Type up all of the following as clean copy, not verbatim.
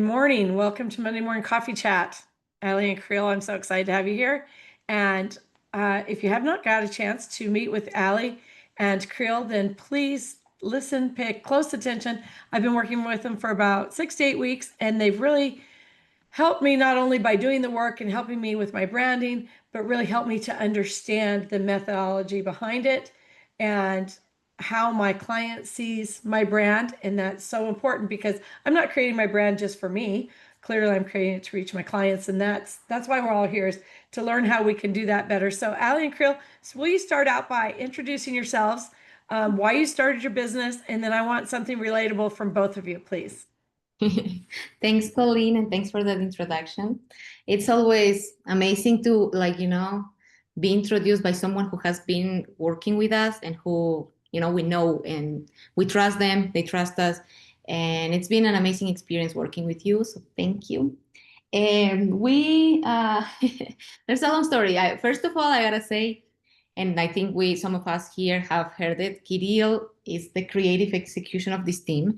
Good morning. Welcome to Monday Morning Coffee Chat. Ali and Kirill, I'm so excited to have you here. And if you have not got a chance to meet with Ali and Kirill, then please listen, pay close attention. I've been working with them for about 6 to 8 weeks, and they've really helped me not only by doing the work and helping me with my branding, but really helped me to understand the methodology behind it and how my client sees my brand. And that's so important because I'm not creating my brand just for me. Clearly, I'm creating it to reach my clients. And that's why we're all here, is to learn how we can do that better. So Ali and Kirill, so will you start out by introducing yourselves, why you started your business, and then I want something relatable from both of you, please. Thanks, Colleen, and thanks for that introduction. It's always amazing to, be introduced by someone who has been working with us and who, we know and we trust them, they trust us. And it's been an amazing experience working with you. So thank you. And there's a long story. First of all, I gotta say, and I think some of us here have heard it, Kirill is the creative execution of this team.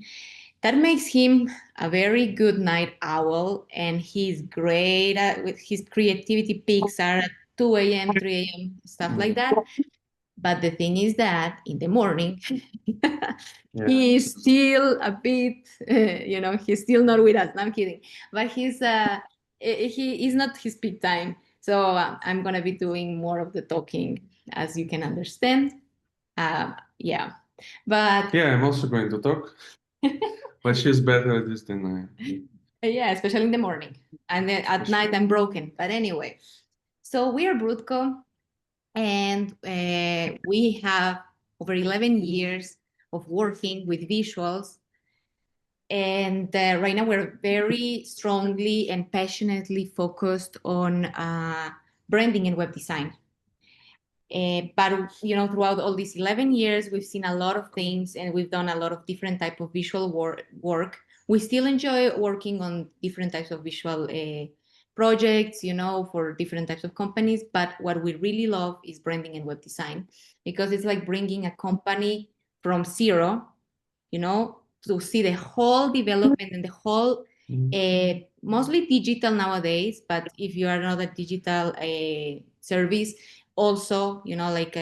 That makes him a very good night owl, and he's great with his creativity peaks are at 2 a.m., 3 a.m., stuff like that. But the thing is that in the morning, he's still a bit, he's still not with us. No, I'm kidding. But he is not his peak time. So I'm going to be doing more of the talking, as you can understand. Yeah. But yeah, I'm also going to talk. But she's better at this than I. Yeah, especially in the morning. And then at night I'm broken. But anyway, so we are Brutko, and we have over 11 years of working with visuals. And right now we're very strongly and passionately focused on branding and web design. But throughout all these 11 years, we've seen a lot of things, and we've done a lot of different type of visual work. We still enjoy working on different types of visual projects, for different types of companies. But what we really love is branding and web design, because it's like bringing a company from zero, to see the whole development and the whole, mostly digital nowadays. But if you are not a digital service, also, like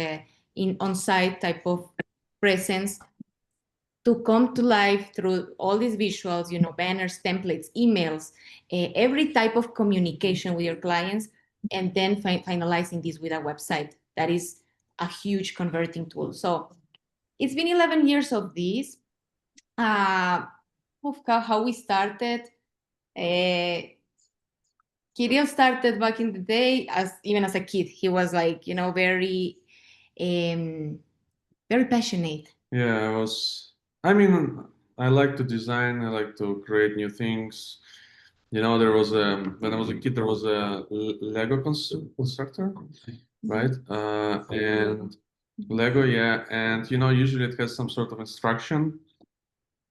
in on-site type of presence, to come to life through all these visuals, banners, templates, emails, every type of communication with your clients, and then finalizing this with a website. That is a huge converting tool. So it's been 11 years of this. How we started. Kirill started back in the day even as a kid. He was like, very passionate. Yeah, I like to design, I like to create new things. There was when I was a kid, there was a Lego constructor, right? And Lego, yeah. And, usually it has some sort of instruction,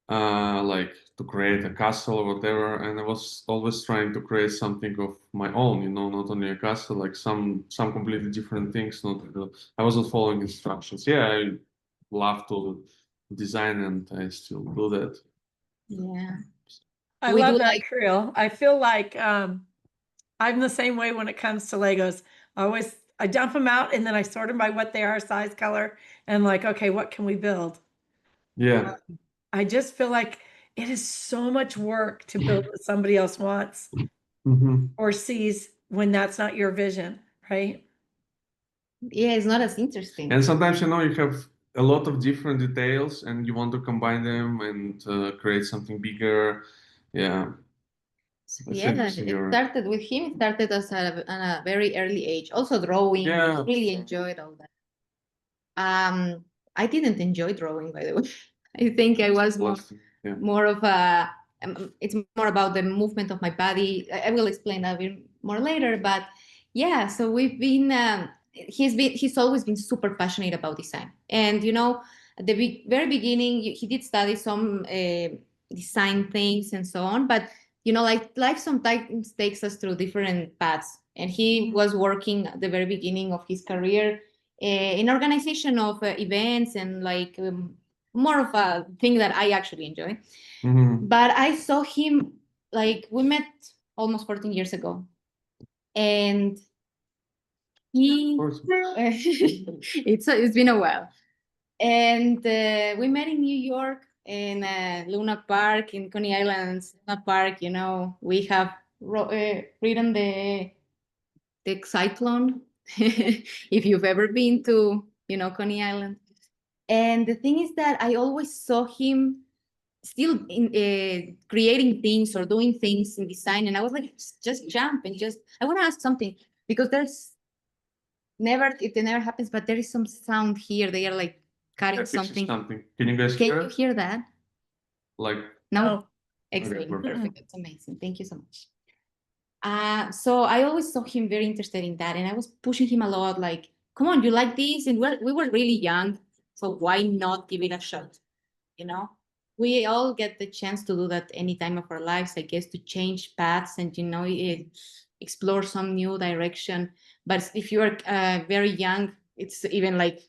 like to create a castle or whatever. And I was always trying to create something of my own, not only a castle, like some completely different things. I wasn't following instructions. Yeah, I love to design, and I still do that. Yeah. I love that, Kirill. I feel like I'm the same way when it comes to Legos. I dump them out, and then I sort them by what they are, size, color, and like, okay, what can we build? Yeah. I just feel like it is so much work to build what somebody else wants or sees when that's not your vision, right? Yeah, it's not as interesting. And sometimes, you have a lot of different details, and you want to combine them and create something bigger. Yeah. Yeah, it started with him. It started at a very early age. Also drawing. Yeah. Really enjoyed all that. I didn't enjoy drawing, by the way. I think I was more of a. It's more about the movement of my body. I will explain that a bit more later. But yeah, so we've been. He's always been super passionate about design, and at the very beginning, he did study some design things and so on. But like life sometimes takes us through different paths, and he was working at the very beginning of his career in organization of events and more of a thing that I actually enjoy. But I saw him like we met almost 14 years ago, and he it's been a while, and we met in New York in Luna Park in Coney Island, Luna Park. You know, we have ridden the cyclone. If you've ever been to, you know, Coney Island. And the thing is that I always saw him still in creating things or doing things in design, and I was like, just jump and just. I want to ask something because there's never it never happens, but there is some sound here. They are like cutting something. Can you guys hear Can you it? hear that? Like, No. Oh. Excellent. Okay, perfect. Perfect. That's amazing. Thank you so much. So I always saw him very interested in that, and I was pushing him a lot, like, come on, you like this? And we were really young, so why not give it a shot? You know, we all get the chance to do that any time of our lives, I guess, to change paths and, you know, explore some new direction. But if you are very young, it's even like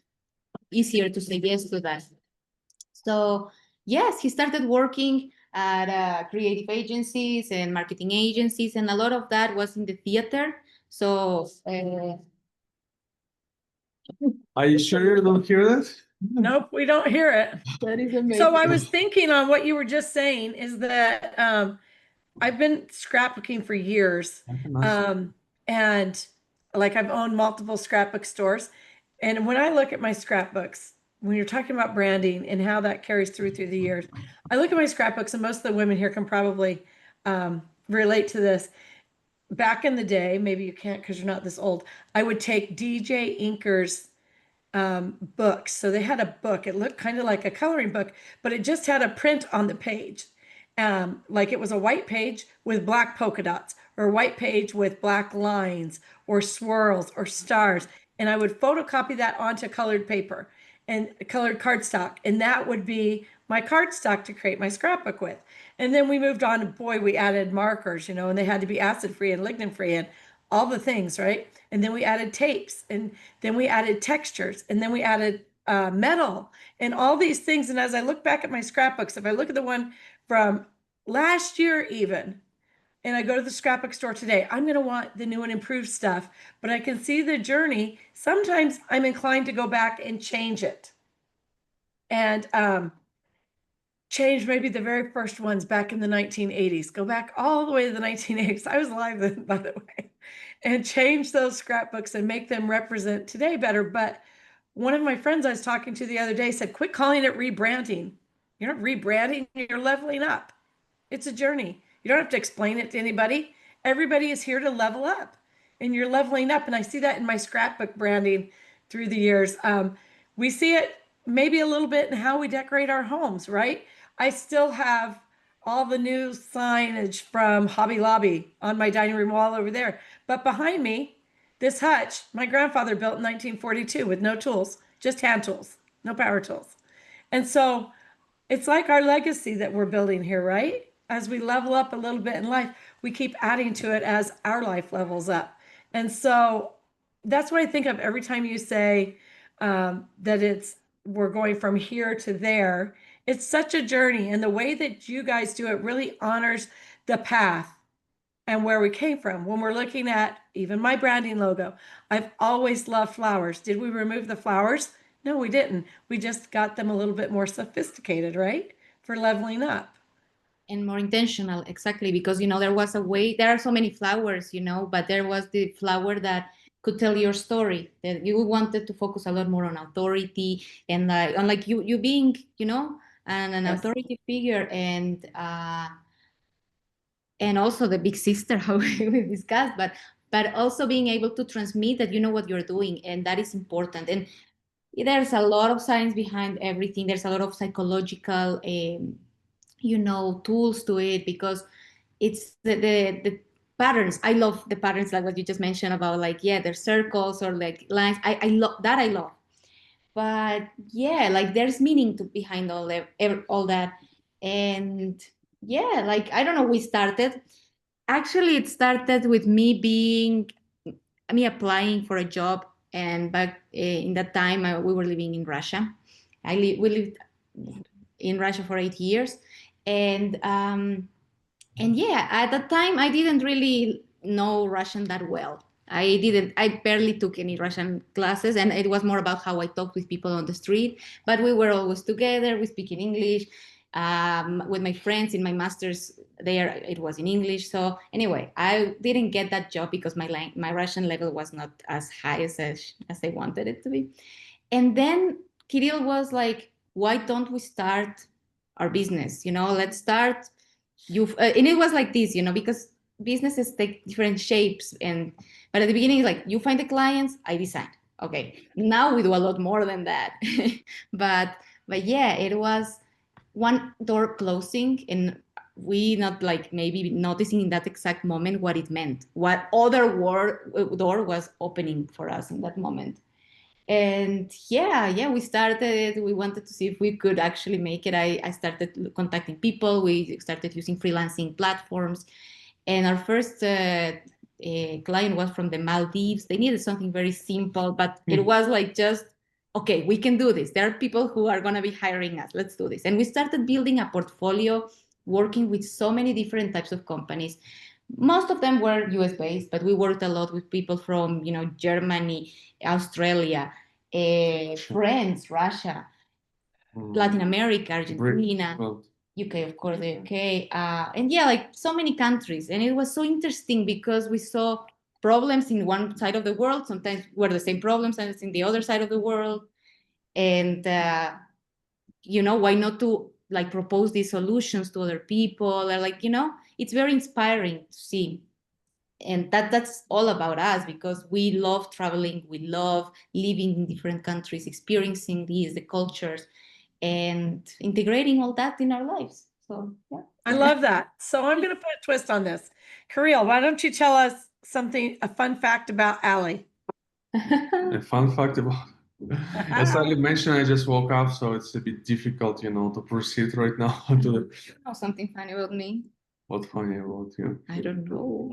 easier to say yes to that. So yes, he started working at creative agencies and marketing agencies, and a lot of that was in the theater. So are you sure you don't hear that? Nope, we don't hear it. that is amazing. So I was thinking on what you were just saying is that I've been scrapbooking for years. And like I've owned multiple scrapbook stores. And when I look at my scrapbooks, when you're talking about branding and how that carries through the years, I look at my scrapbooks, and most of the women here can probably relate to this. Back in the day, maybe you can't because you're not this old, I would take DJ Inker's books. So they had a book. It looked kind of like a coloring book, but it just had a print on the page. Like it was a white page with black polka dots, or a white page with black lines or swirls or stars. And I would photocopy that onto colored paper and colored cardstock. And that would be my cardstock to create my scrapbook with. And then we moved on, and boy, we added markers, you know, and they had to be acid free and lignin free and all the things, right? And then we added tapes, and then we added textures, and then we added metal and all these things. And as I look back at my scrapbooks, if I look at the one from last year even, and I go to the scrapbook store today, I'm going to want the new and improved stuff, but I can see the journey. Sometimes I'm inclined to go back and change it, and change maybe the very first ones back in the 1980s. Go back all the way to the 1980s. I was alive then, by the way, and change those scrapbooks and make them represent today better. But one of my friends I was talking to the other day said, quit calling it rebranding. You're not rebranding, you're leveling up. It's a journey. You don't have to explain it to anybody. Everybody is here to level up, and you're leveling up. And I see that in my scrapbook branding through the years. We see it maybe a little bit in how we decorate our homes, right? I still have all the new signage from Hobby Lobby on my dining room wall over there. But behind me, this hutch, my grandfather built in 1942 with no tools, just hand tools, no power tools. And so it's like our legacy that we're building here, right? As we level up a little bit in life, we keep adding to it as our life levels up. And so that's what I think of every time you say that we're going from here to there. It's such a journey, and the way that you guys do it really honors the path and where we came from. When we're looking at even my branding logo, I've always loved flowers. Did we remove the flowers? No, we didn't. We just got them a little bit more sophisticated, right? For leveling up. And more intentional, exactly, because, you know, there was a way, there are so many flowers, you know, but there was the flower that could tell your story, that you wanted to focus a lot more on authority and on like you being, you know, an Yes. authority figure, and also the big sister, how we discussed, but also being able to transmit that you know what you're doing, and that is important. And there's a lot of science behind everything. There's a lot of psychological you know, tools to it, because it's the patterns. I love the patterns, like what you just mentioned about, like, yeah, there's circles or like lines. I love that. I love. But yeah, like there's meaning to behind all that. And yeah, like, I don't know, we started, actually it started with me applying for a job. And back in that time, we were living in Russia. We lived in Russia for 8 years. And And yeah, at that time I didn't really know Russian that well. I barely took any Russian classes, and it was more about how I talked with people on the street. But we were always together, we speak in English. With my friends in my master's there, it was in English. So anyway, I didn't get that job because my Russian level was not as high as I wanted it to be. And then Kirill was like, why don't we start our business? Let's start. And it was like this, because businesses take different shapes. But at the beginning, like, you find the clients, I design. Okay. Now we do a lot more than that. but yeah, it was one door closing, and we not like maybe noticing in that exact moment what it meant, what other door was opening for us in that moment. And yeah, we started. We wanted to see if we could actually make it. I started contacting people. We started using freelancing platforms, and our first client was from the Maldives. They needed something very simple, but it was like, just okay, we can do this. There are people who are going to be hiring us. Let's do this. And we started building a portfolio, working with so many different types of companies. Most of them were US based, but we worked a lot with people from Germany, Australia, France, Russia, Latin America, Argentina, UK, of course, the UK, and yeah, like so many countries. And it was so interesting because we saw problems in one side of the world. Sometimes were the same problems as in the other side of the world. And why not to like propose these solutions to other people? Or like, it's very inspiring to see. And that's all about us, because we love traveling, we love living in different countries, experiencing the cultures, and integrating all that in our lives. So yeah. I love that. So I'm going to put a twist on this. Kirill, why don't you tell us a fun fact about Ali? A fun fact about, as I mentioned, I just woke up, so it's a bit difficult, to proceed right now to the. Oh, something funny about me? What funny about you? I don't know.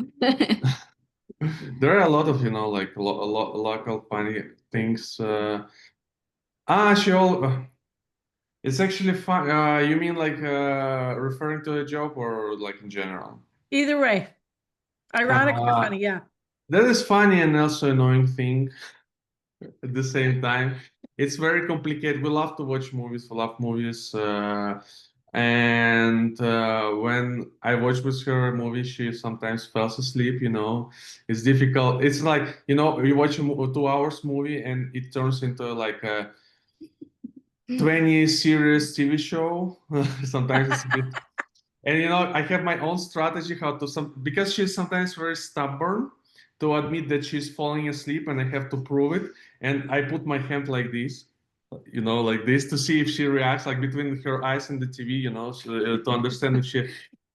There are a lot of, like local funny things. She all. It's actually fun. You mean like referring to a job or like in general? Either way, ironic or funny, yeah. That is funny and also annoying thing at the same time. It's very complicated. We love to watch movies. We love movies. And when I watch with her a movie, she sometimes falls asleep. It's difficult. It's like, you watch a 2 hours movie and it turns into like a 20 series TV show. Sometimes it's a bit. And I have my own strategy how to because she's sometimes very stubborn to admit that she's falling asleep, and I have to prove it. And I put my hand like this, like this, to see if she reacts, like between her eyes and the TV, to understand if she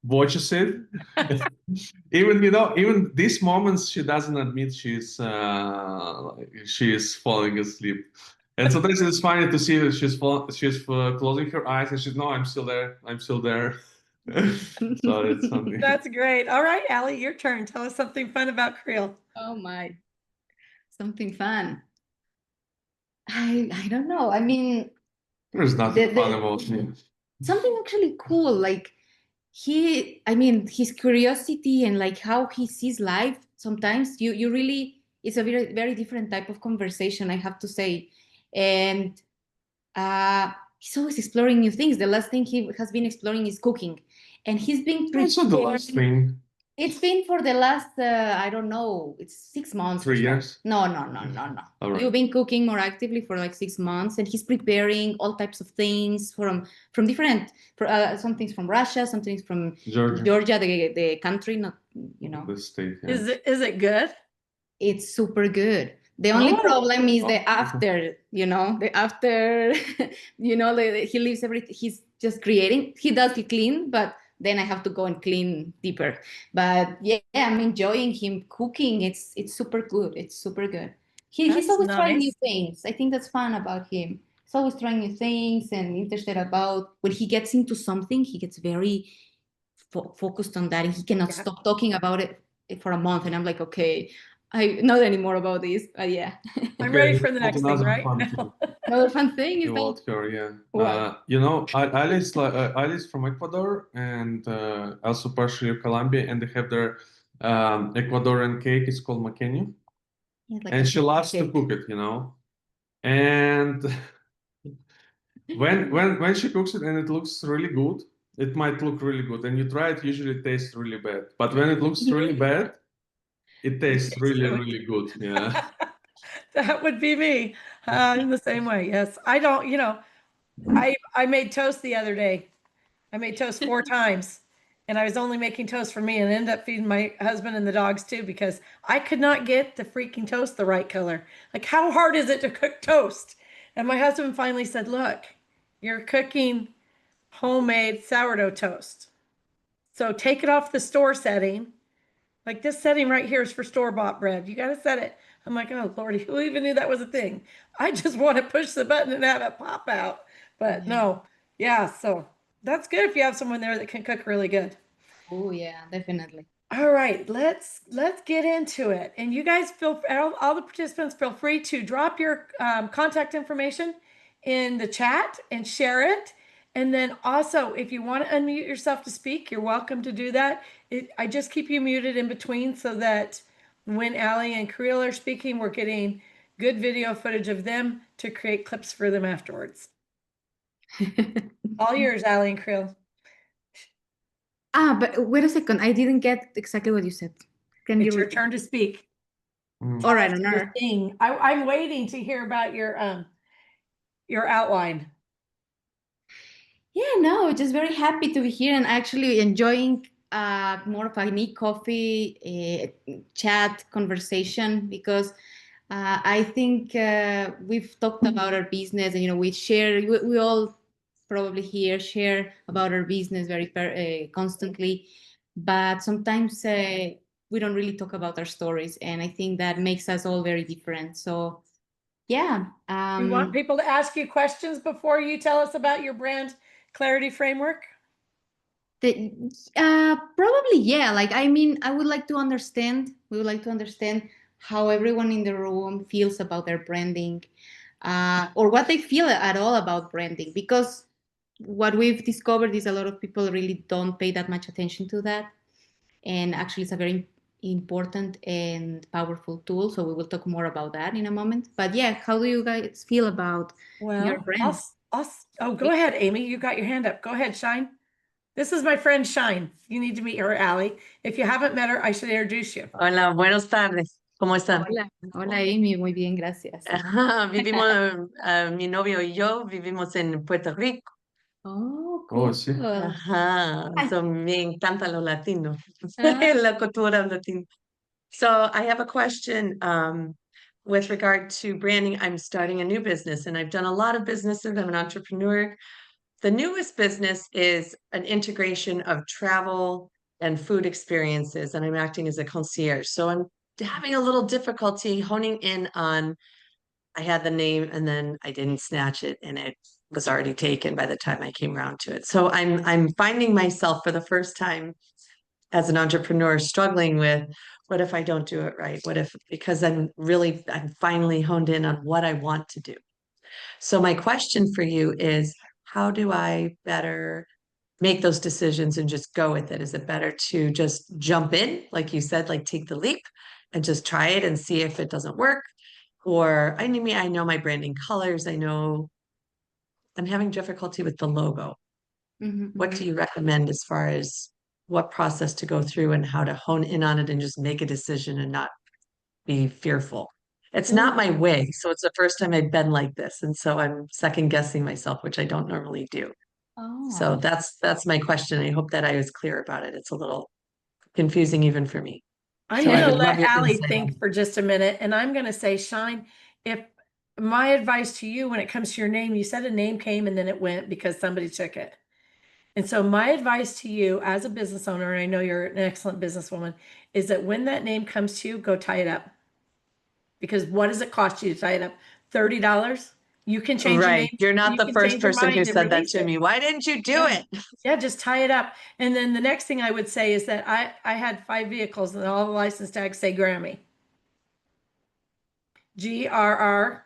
watches it. Even these moments, she doesn't admit she's falling asleep. And sometimes it's funny to see that she's closing her eyes and she's, no, I'm still there. I'm still there. So it's something. That's great. All right, Ali, your turn. Tell us something fun about Kirill. Oh my, something fun. I don't know. I mean, there's nothing fun about me. Something actually cool, like his curiosity and like how he sees life. Sometimes you really, it's a very, very different type of conversation, I have to say. And he's always exploring new things. The last thing he has been exploring is cooking, and he's been Also the last thing. It's been for the last, I don't know, it's 6 months. 3 years? No. All right. You've been cooking more actively for like 6 months, and he's preparing all types of things from different, some things from Russia, some things from Georgia, the country, not, the state. Yeah. Is it good? It's super good. The only problem is the after, he leaves everything. He's just creating. He does clean, but then I have to go and clean deeper. But yeah, I'm enjoying him cooking. It's super good. It's super good. He's always trying new things. I think that's fun about him. He's always trying new things and interested about, when he gets into something, he gets very focused on that, and he cannot stop talking about it for a month. And I'm like, okay, I not anymore about this, but yeah. I'm Okay, ready for the that's next thing, another right? fun thing. Another fun thing is You that vodka, yeah. what? You know, Ali's from Ecuador and also partially Colombia, and they have their Ecuadorian cake. It's called maqueño, It's like and a she loves to cake. cook it, you know. And when she cooks it and it looks really good, it might look really good, and you try it, usually it tastes really bad. But when it looks really bad, it tastes really, really good. Yeah. That would be me. I'm the same way. Yes. I don't, I made toast the other day. I made toast 4 times and I was only making toast for me and ended up feeding my husband and the dogs too because I could not get the freaking toast the right color. Like, how hard is it to cook toast? And my husband finally said, "Look, you're cooking homemade sourdough toast. So take it off the store setting. Like, this setting right here is for store-bought bread. You got to set it." I'm like, "Oh, Lordy, who even knew that was a thing?" I just want to push the button and have it pop out. But Yeah. no, yeah, so that's good if you have someone there that can cook really good. Oh yeah, definitely. All right, let's get into it. And you guys all the participants feel free to drop your contact information in the chat and share it. And then also, if you want to unmute yourself to speak, you're welcome to do that. I just keep you muted in between so that when Ali and Kirill are speaking, we're getting good video footage of them to create clips for them afterwards. All yours, Ali and Kirill. But wait a second. I didn't get exactly what you said. Can you It's your repeat? turn to speak. Mm. All right, Tell us on your our thing. I'm waiting to hear about your outline. Yeah, no, just very happy to be here and actually enjoying more of a neat coffee chat conversation because I think we've talked about our business and we all probably here share about our business very constantly, but sometimes we don't really talk about our stories, and I think that makes us all very different. So yeah. You want people to ask you questions before you tell us about your brand clarity framework? Probably, yeah. Like, I mean, we would like to understand how everyone in the room feels about their branding, or what they feel at all about branding. Because what we've discovered is a lot of people really don't pay that much attention to that. And actually, it's a very important and powerful tool. So we will talk more about that in a moment. But yeah, how do you guys feel about your Well, brand? oh, go ahead, Amy. You got your hand up. Go ahead, Shine. This is my friend Shine. You need to meet her, Allie. If you haven't met her, I should introduce you. Hola, buenas tardes. ¿Cómo están? Hola, hola Amy, muy bien, gracias. Ajá, vivimos, mi novio y yo vivimos en Puerto Rico. Oh, Oh, cool. sí. Ajá, Ay. so me encantan los latinos, Ah. la cultura latina. So I have a question with regard to branding. I'm starting a new business and I've done a lot of businesses. I'm an entrepreneur. The newest business is an integration of travel and food experiences, and I'm acting as a concierge. So I'm having a little difficulty honing in on, I had the name and then I didn't snatch it and it was already taken by the time I came around to it. So I'm finding myself for the first time as an entrepreneur struggling with, what if I don't do it right? What if, because I'm finally honed in on what I want to do. So my question for you is, how do I better make those decisions and just go with it? Is it better to just jump in, like you said, like take the leap and just try it and see if it doesn't work? Or I mean, I know my branding colors. I know I'm having difficulty with the logo. What do you recommend as far as what process to go through and how to hone in on it and just make a decision and not be fearful? It's not my way. So it's the first time I've been like this. And so I'm second guessing myself, which I don't normally do. So Oh, that's my question. I hope that I was clear about it. It's a little confusing even for me. I'm So I going to would love let your Allie insight. think for just a minute, and I'm going to say, Shine, if my advice to you when it comes to your name, you said a name came and then it went because somebody took it. And so my advice to you as a business owner, and I know you're an excellent businesswoman, is that when that name comes to you, go tie it up. Because what does it cost you to tie it up? $30? You can change your Right. name. You're not You the can first change your person who mind and said that release to it. me. Why didn't you do Yeah. it? Yeah, just tie it up. And then the next thing I would say is that I had 5 vehicles and all the license tags say Grammy. GRRMMY,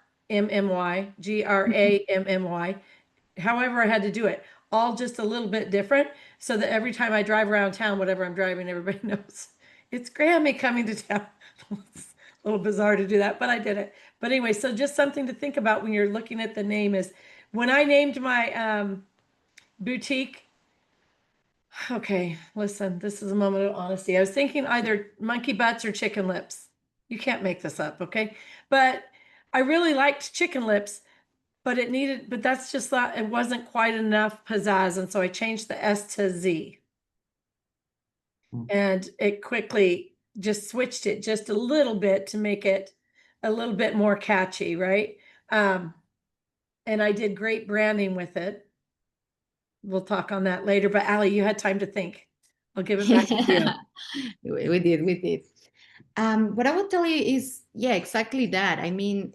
GRAMMY. However, I had to do it, all just a little bit different, so that every time I drive around town, whatever I'm driving, everybody knows it's Grammy coming to town. It's a little bizarre to do that, but I did it. But anyway, so just something to think about when you're looking at the name is when I named my boutique. Okay, listen, this is a moment of honesty. I was thinking either monkey butts or chicken lips. You can't make this up, okay? But I really liked chicken lips, but that's just that it wasn't quite enough pizzazz. And so I changed the S to Z. And it quickly just switched it just a little bit to make it a little bit more catchy, right? And I did great branding with it. We'll talk on that later, but Allie, you had time to think. I'll give it back to you. We did. What I would tell you is, yeah, exactly that. I mean,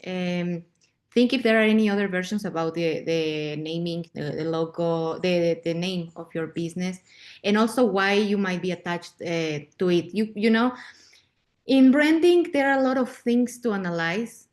think if there are any other versions about the naming, the logo, the name of your business, and also why you might be attached to it. You know, in branding, there are a lot of things to analyze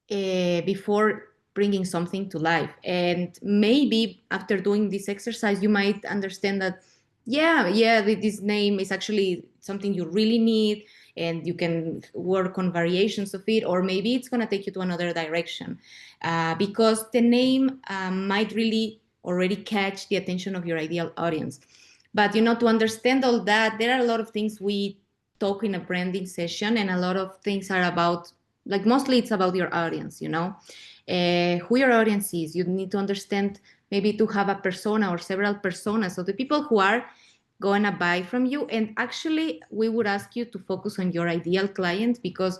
before bringing something to life. And maybe after doing this exercise, you might understand that, yeah, this name is actually something you really need, and you can work on variations of it, or maybe it's going to take you to another direction because the name might really already catch the attention of your ideal audience. But, to understand all that, there are a lot of things we talk in a branding session, and a lot of things are about, like, mostly it's about your audience, who your audience is. You need to understand, maybe to have a persona or several personas. So the people who are going to buy from you, and actually we would ask you to focus on your ideal client, because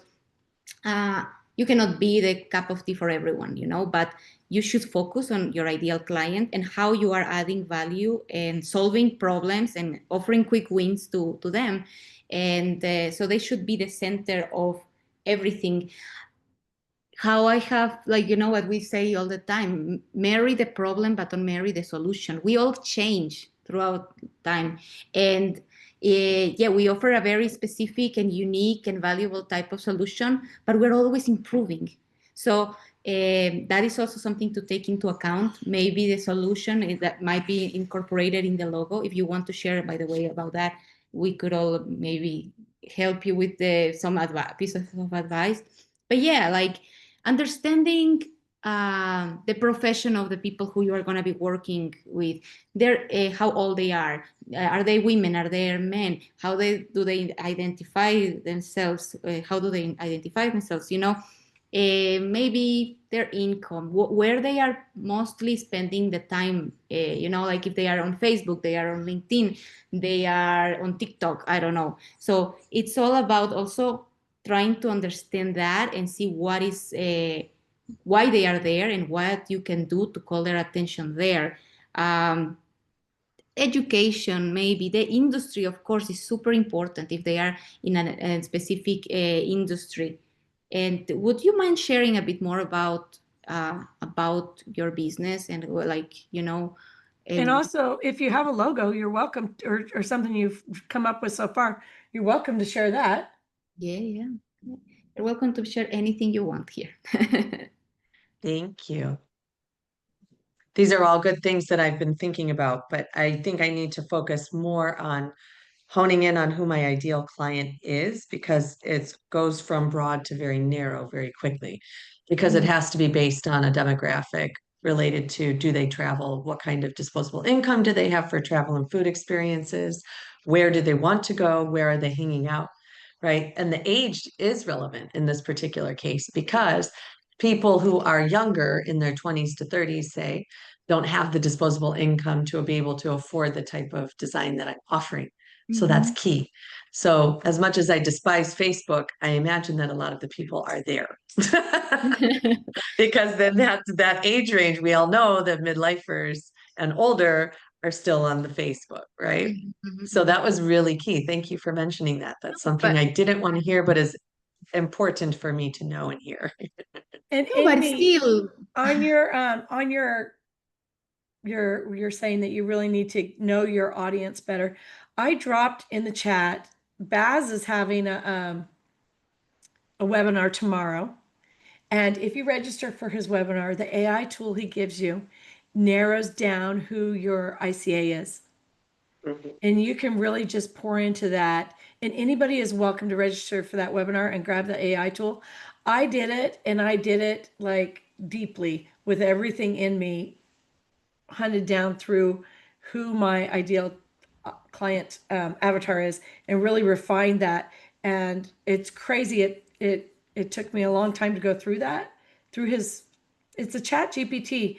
you cannot be the cup of tea for everyone, but you should focus on your ideal client and how you are adding value and solving problems and offering quick wins to them. And so they should be the center of everything. How I have, like, what we say all the time, marry the problem, but don't marry the solution. We all change throughout time. And yeah, we offer a very specific and unique and valuable type of solution, but we're always improving. So that is also something to take into account. Maybe the solution that might be incorporated in the logo. If you want to share, by the way, about that, we could all maybe help you with some pieces of advice. But yeah, like, understanding the profession of the people who you are going to be working with, how old they are they women, are they men, do they identify themselves, how do they identify themselves, maybe their income, where they are mostly spending the time, like if they are on Facebook, they are on LinkedIn, they are on TikTok, I don't know. So it's all about also trying to understand that and see what is why they are there and what you can do to call their attention there. Education, maybe the industry, of course, is super important if they are in a specific industry. And would you mind sharing a bit more about your business and, like, And also, if you have a logo, you're welcome, or something you've come up with so far, you're welcome to share that. Yeah. You're welcome to share anything you want here. Thank you. These are all good things that I've been thinking about, but I think I need to focus more on honing in on who my ideal client is, because it goes from broad to very narrow very quickly, because it has to be based on a demographic related to, do they travel? What kind of disposable income do they have for travel and food experiences? Where do they want to go? Where are they hanging out? Right. And the age is relevant in this particular case, because people who are younger, in their 20s to 30s, say, don't have the disposable income to be able to afford the type of design that I'm offering. So that's key. So as much as I despise Facebook, I imagine that a lot of the people are there. Because then that age range, we all know that midlifers and older are still on the Facebook, right? So that was really key. Thank you for mentioning that. That's something I didn't want to hear, but is important for me to know and hear. And No, but Amy, still, on you're saying that you really need to know your audience better. I dropped in the chat, Baz is having a webinar tomorrow, And if you register for his webinar, the AI tool he gives you narrows down who your ICA is. And you can really just pour into that. And anybody is welcome to register for that webinar and grab the AI tool. I did it, and I did it like deeply with everything in me, hunted down through who my ideal client avatar is, and really refined that. And it's crazy. It took me a long time to go through that. Through his, it's a Chat GPT.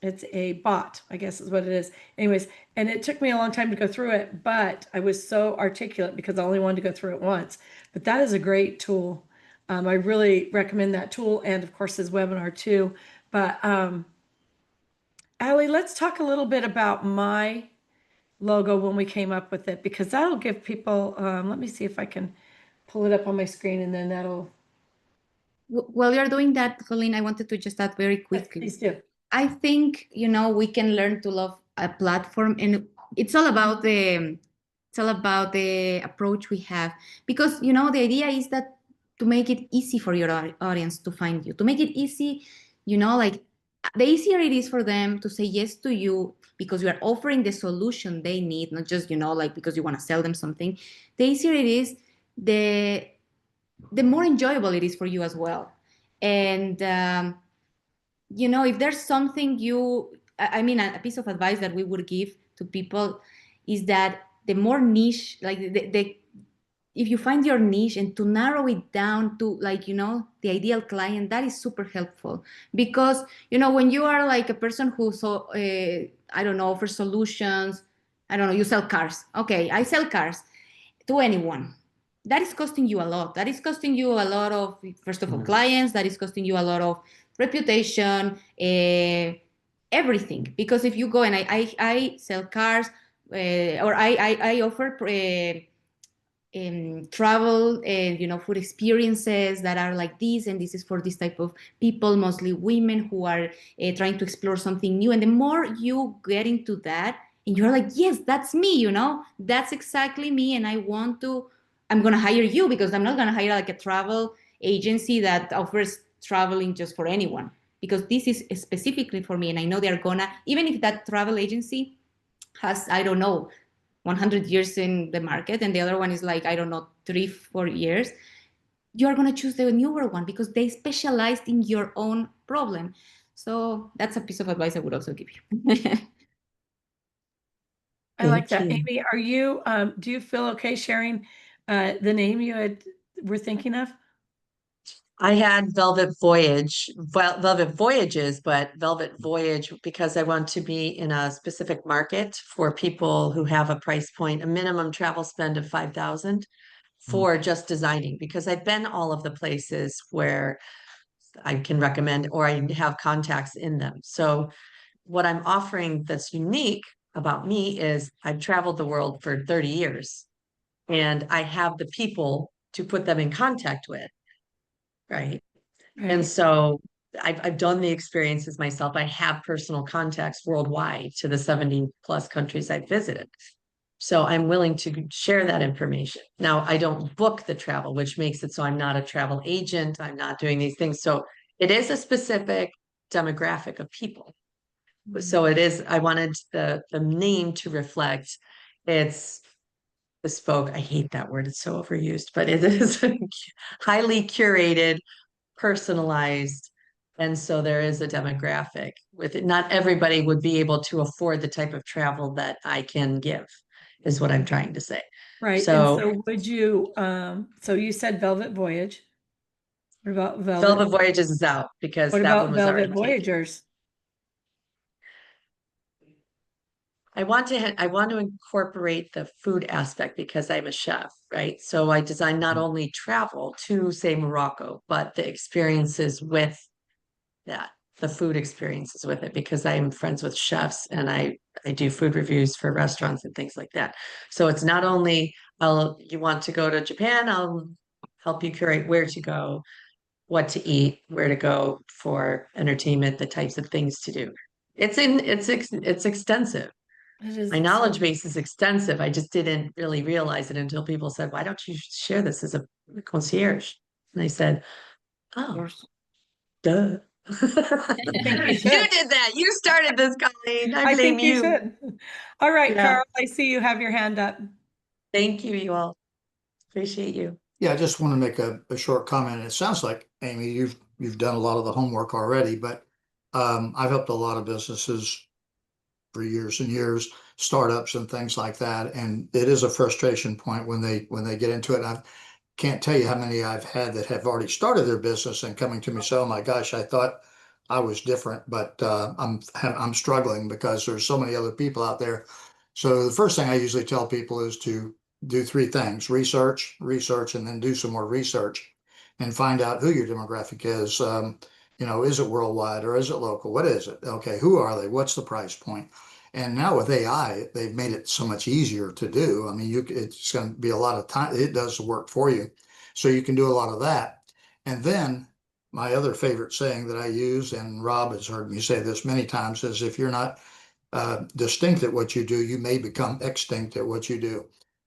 It's a bot, I guess is what it is. Anyways, and it took me a long time to go through it, but I was so articulate because I only wanted to go through it once. But that is a great tool. I really recommend that tool, and of course his webinar too. But Allie, let's talk a little bit about my logo when we came up with it, because that'll give people, let me see if I can pull it up on my screen, and then that'll. While you're doing that, Colleen, I wanted to just add very Yes, quickly. please do. I think, we can learn to love a platform, and it's all about the approach we have, because, the idea is that to make it easy for your audience to find you, to make it easy, like the easier it is for them to say yes to you because you are offering the solution they need, not just, like because you want to sell them something. The easier it is, the more enjoyable it is for you as well. And, if there's something a piece of advice that we would give to people is that the more niche, like if you find your niche and to narrow it down to the ideal client, that is super helpful. Because, when you are like a person who, offers solutions, you sell cars. Okay, I sell cars to anyone. That is costing you a lot. That is costing you a lot of, first of all, clients. That is costing you a lot of reputation, everything. Because if you go and I sell cars, or I offer travel and food experiences that are like this, and this is for this type of people, mostly women who are trying to explore something new. And the more you get into that, and you're like, yes, that's me, that's exactly me, and I'm gonna hire you, because I'm not gonna hire like a travel agency that offers traveling just for anyone, because this is specifically for me, and I know they're gonna, even if that travel agency has, 100 years in the market, and the other one is like, 3-4 years, you're going to choose the newer one because they specialized in your own problem. So that's a piece of advice I would also give you. I like Thank that. you. Amy, do you feel okay sharing the name you were thinking of? I had Velvet Voyages, but Velvet Voyage because I want to be in a specific market for people who have a price point, a minimum travel spend of 5,000 for just designing, because I've been all of the places where I can recommend or I have contacts in them. So what I'm offering that's unique about me is I've traveled the world for 30 years and I have the people to put them in contact with, right? And Right. so I've done the experiences myself. I have personal contacts worldwide to the 70 plus countries I've visited. So I'm willing to share that information. Now, I don't book the travel, which makes it so I'm not a travel agent. I'm not doing these things. So it is a specific demographic of people. So it is, I wanted the name to reflect it's bespoke. I hate that word. It's so overused, but it is highly curated, personalized. And so there is a demographic with it. Not everybody would be able to afford the type of travel that I can give, is what I'm trying to say. Right. So, and so would you, so you said Velvet Voyage. What about Velvet Voyages is out because What that about one was Velvet already taken. Voyagers? I want to incorporate the food aspect because I'm a chef, right? So I design not only travel to, say, Morocco, but the experiences with that, the food experiences with it, because I'm friends with chefs and I do food reviews for restaurants and things like that. So it's not only you want to go to Japan, I'll help you curate where to go, what to eat, where to go for entertainment, the types of things to do. It's extensive. It is My knowledge so, base is extensive. I just didn't really realize it until people said, why don't you share this as a concierge? And I said, Oh, course. duh. think you You should. did that. You started this, Colleen. I I blame think you you. should. All right, Yeah. Carl, I see you have your hand up. Thank you all. Appreciate you. Yeah, I just want to make a short comment. It sounds like, Amy, you've done a lot of the homework already, but I've helped a lot of businesses for years and years, startups and things like that. And it is a frustration point when they get into it. I can't tell you how many I've had that have already started their business and coming to me say, "Oh my gosh, I thought I was different, but I'm struggling because there's so many other people out there." So the first thing I usually tell people is to do three things: research, and then do some more research and find out who your demographic is. Is it worldwide or is it local? What is it? Okay, who are they? What's the price point? And now with AI, they've made it so much easier to do. I mean, it's going to be a lot of time. It does the work for you. So you can do a lot of that. And then my other favorite saying that I use, and Rob has heard me say this many times, is if you're not distinct at what you do, you may become extinct at what you do.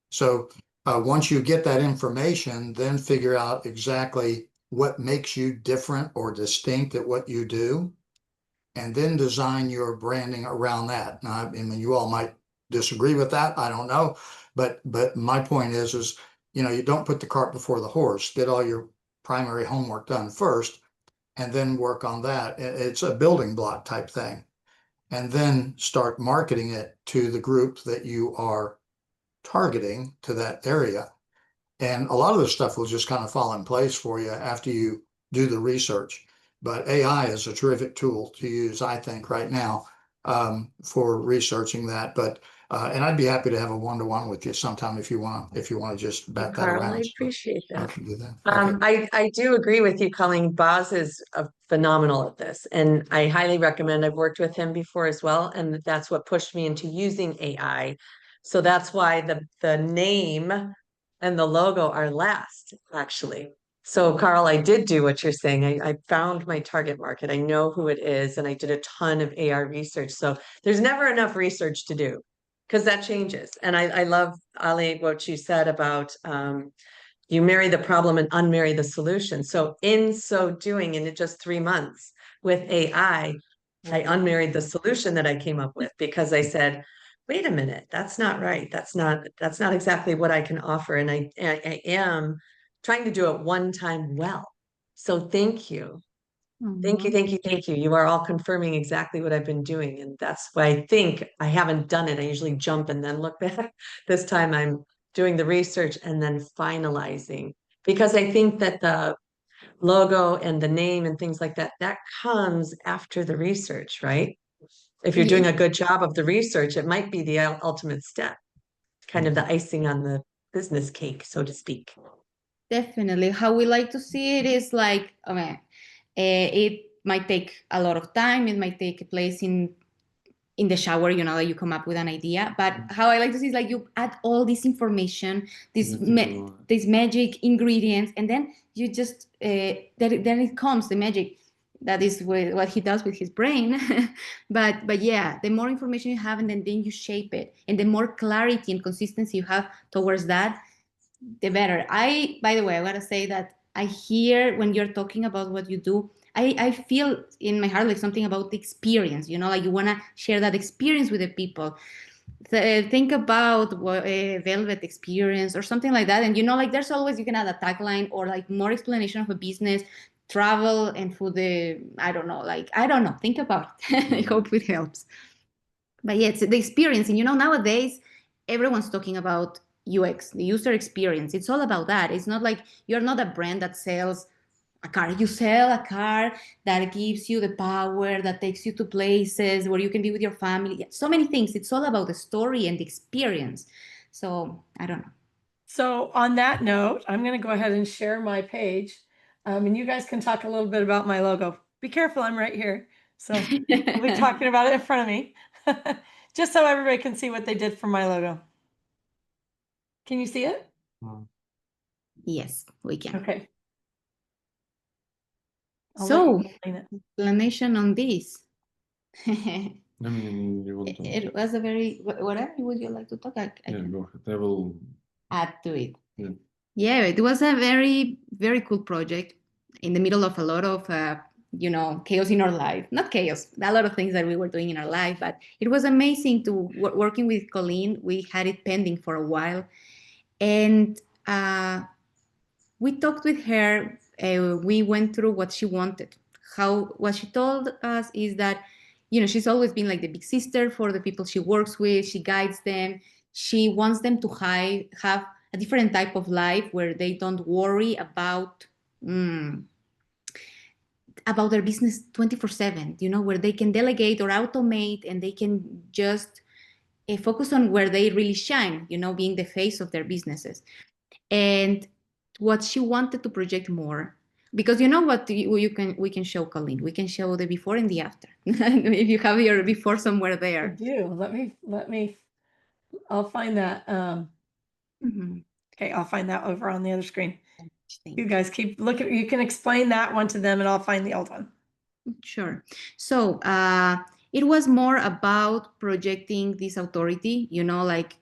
So once you get that information, then figure out exactly what makes you different or distinct at what you do, and then design your branding around that. Now, I mean, you all might disagree with that. I don't know, but my point is you don't put the cart before the horse. Get all your primary homework done first, and then work on that. It's a building block type thing, and then start marketing it to the group that you are targeting to that area. And a lot of this stuff will just kind of fall in place for you after you do the research. But AI is a terrific tool to use, I think, right now for researching that. And I'd be happy to have a one-to-one with you sometime if you want to just bat that Carl, around. I appreciate I that. can do that. Okay. I do agree with you, Colleen. Boz is phenomenal at this, and I highly recommend. I've worked with him before as well, and that's what pushed me into using AI. So that's why the name and the logo are last, actually. So, Carl, I did do what you're saying. I found my target market. I know who it is, and I did a ton of AR research. So there's never enough research to do because that changes. And I love, Ali, what you said about you marry the problem and unmarry the solution. So in so doing, in just 3 months with AI, I unmarried the solution that I came up with because I said, wait a minute, that's not right. That's not exactly what I can offer. And I am trying to do it one time well. So thank you. Thank you, thank you, thank you. You are all confirming exactly what I've been doing. And that's why I think I haven't done it. I usually jump and then look back. This time I'm doing the research and then finalizing. Because I think that the logo and the name and things like that, that comes after the research, right? If you're doing a good job of the research, it might be the ultimate step, kind of the icing on the business cake, so to speak. Definitely. How we like to see it is like, it might take a lot of time. It might take place in the shower, that you come up with an idea. But how I like to see is like you add all this information, these magic ingredients, and then you just then it comes the magic. That is what he does with his brain. but yeah, the more information you have, and then you shape it, and the more clarity and consistency you have towards that, the better. By the way, I gotta say that I hear when you're talking about what you do, I feel in my heart like something about the experience, like you want to share that experience with the people. Think about Velvet experience or something like that. And, like there's always, you can add a tagline or like more explanation of a business, travel and food. I don't know. Think about it. I hope it helps. But yeah, it's the experience. And, nowadays, everyone's talking about UX, the user experience. It's all about that. It's not like you're not a brand that sells a car. You sell a car that gives you the power, that takes you to places where you can be with your family. So many things. It's all about the story and the experience. So I don't know. So on that note, I'm going to go ahead and share my page. And you guys can talk a little bit about my logo. Be careful, I'm right here. So we'll be talking about it in front of me. Just so everybody can see what they did for my logo. Can you see it? Yes, we can. Okay. So, explanation on this. I mean, you want to... It was a very, whatever would you like to talk? Yeah, go ahead. I will add to it. Yeah. Yeah, it was a very, very cool project. in the middle of a lot of chaos in our life. Not chaos, a lot of things that we were doing in our life, but it was amazing to working with Colleen. We had it pending for a while, and we talked with her. We went through what she wanted. What she told us is that, she's always been like the big sister for the people she works with. She guides them. She wants them to have a different type of life where they don't worry about their business 24/7, where they can delegate or automate, and they can just focus on where they really shine, being the face of their businesses. And what she wanted to project more, because what we can show, Colleen, we can show the before and the after. If you have your before somewhere I there. do. Let me, I'll find that. Mhm. Okay, I'll find that over on the other screen. Thank You guys keep looking. You can explain that one to them and I'll find the old one. Sure. So it was more about projecting this authority, like,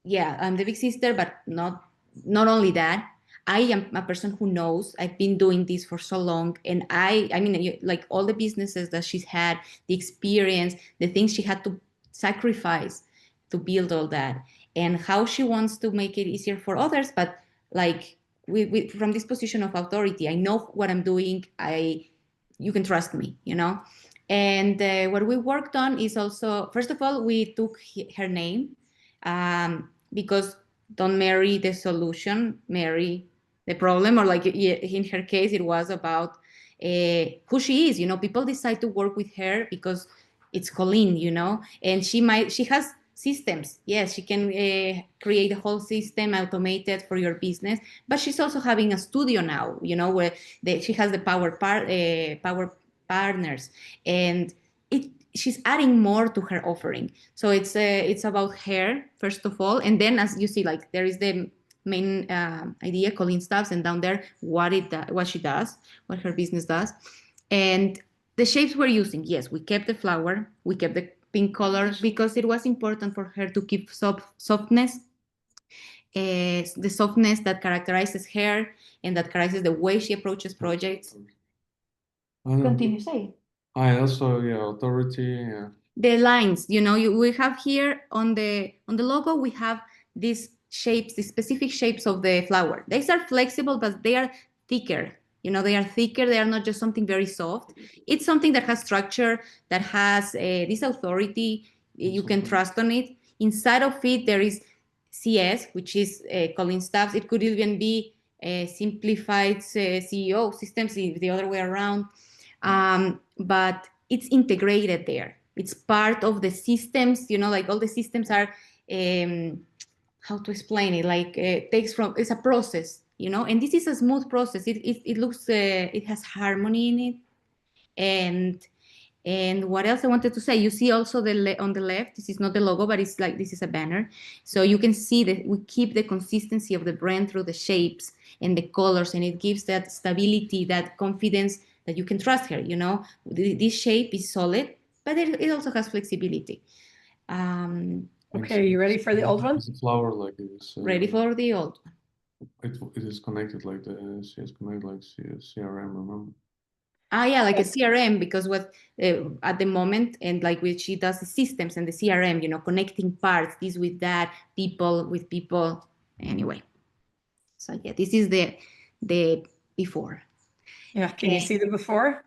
yeah, I'm the big sister, but not only that. I am a person who knows. I've been doing this for so long, and I mean, like all the businesses that she's had, the experience, the things she had to sacrifice to build all that, and how she wants to make it easier for others. But like, from this position of authority, I know what I'm doing. You can trust me, And what we worked on is also, first of all, we took her name, because don't marry the solution, marry the problem. Or like in her case, it was about who she is. People decide to work with her because it's Colleen, and she has systems. Yes, she can create a whole system automated for your business, but she's also having a studio now, where she has the power partners, and she's adding more to her offering. So it's about her first of all, and then as you see, like there is the main idea, Colleen stuffs, and down there what she does, what her business does, and the shapes we're using. Yes, we kept the flower, we kept the pink color because it was important for her to keep softness, the softness that characterizes her and that characterizes the way she approaches projects. Continue, say. I also, authority, yeah. The lines, we have here on the logo, we have these shapes, the specific shapes of the flower. These are flexible, but they are thicker. They are thicker. They are not just something very soft. It's something that has structure, that has this authority. You can trust on it. Inside of it, there is CS, which is Colleen Staffs. It could even be simplified CEO systems, the other way around. But it's integrated there. It's part of the systems, like all the systems are, how to explain it? Like it's a process, and this is a smooth process. It looks, it has harmony in it. And what else I wanted to say? You see also on the left, this is not the logo, but it's like, this is a banner. So you can see that we keep the consistency of the brand through the shapes and the colors, and it gives that stability, that confidence that you can trust her, This shape is solid, but it also has flexibility. Okay, you ready for the old one? It's a flower like this. Ready for the old one. It is connected like the CS connected like CRM, remember? Yeah, like a CRM, because what at the moment, and like which she does the systems and the CRM, connecting parts, this with that, people with people. Anyway, so yeah, this is the before. Yeah, can you see the before?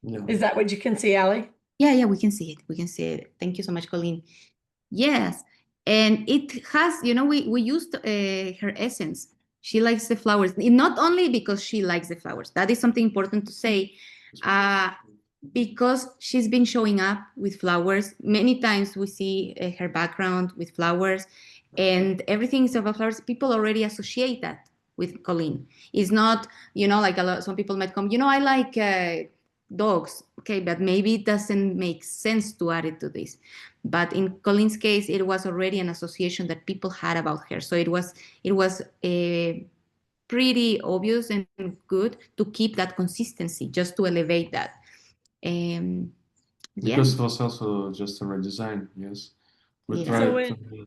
Yeah. Is that what you can see, Allie? Yeah, we can see it. We can see it. Thank you so much, Colleen. Yes, and it has, we used her essence. She likes the flowers, not only because she likes the flowers. That is something important to say, because she's been showing up with flowers. Many times we see her background with flowers, and everything is about flowers. People already associate that with Colleen. It's not, like some people might come, I like dogs. Okay, but maybe it doesn't make sense to add it to this. But in Colleen's case, it was already an association that people had about her. So it was pretty obvious and good to keep that consistency, just to elevate that. Because it was also just a redesign, yes. We tried to,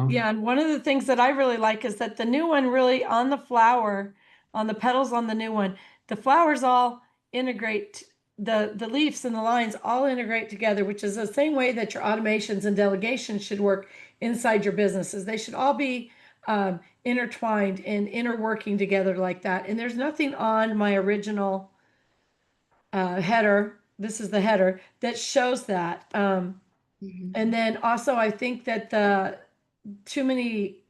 Yeah, and one of the things that I really like is that the new one really on the flower on the petals on the new one. The flowers all integrate, the leaves and the lines all integrate together, which is the same way that your automations and delegations should work inside your businesses. They should all be intertwined and interworking together like that. And there's nothing on my original header. This is the header that shows that. And then also, I think that the too many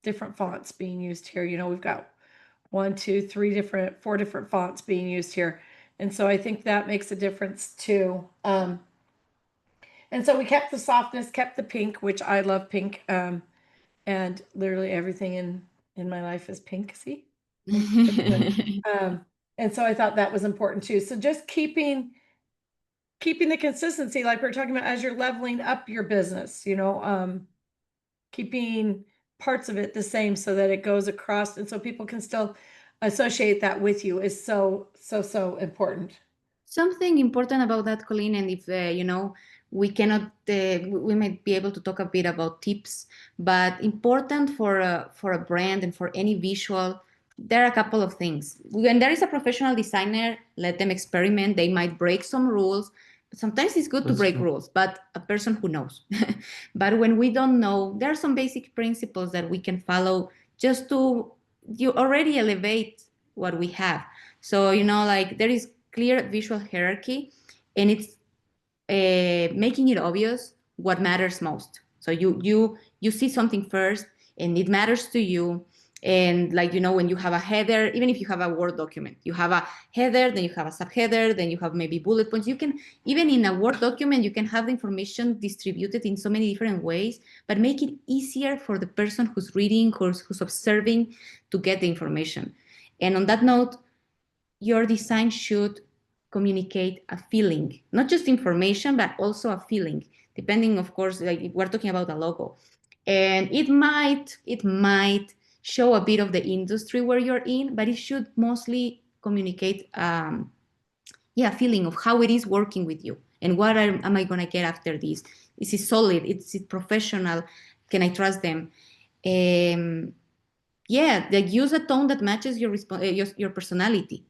different fonts being used here. You know, we've got 4 different fonts being used here. And so I think that makes a difference too. And so we kept the softness, kept the pink, which I love pink. And literally everything in my life is pink. See? And so I thought that was important too. So just keeping the consistency, like we're talking about, as you're leveling up your business, you know, keeping parts of it the same so that it goes across, and so people can still associate that with you is so important. Something important about that, Colleen, and if you know, we cannot, we might be able to talk a bit about tips, but important for a brand and for any visual, there are a couple of things. When there is a professional designer, let them experiment. They might break some rules. Sometimes it's good to That's break true. rules, but a person who knows. But when we don't know, there are some basic principles that we can follow just to, you already elevate what we have. So, you know, like there is clear visual hierarchy, and it's making it obvious what matters most. So you see something first, and it matters to you. And like, you know, when you have a header, even if you have a Word document, you have a header, then you have a subheader, then you have maybe bullet points. You can, even in a Word document, you can have the information distributed in so many different ways, but make it easier for the person who's reading, who's observing, to get the information. And on that note, your design should communicate a feeling, not just information, but also a feeling, depending, of course, like if we're talking about a logo. And it might show a bit of the industry where you're in, but it should mostly communicate a feeling of how it is working with you, and what am I going to get after this. Is it solid? Is it professional? Can I trust them? Like use a tone that matches your personality.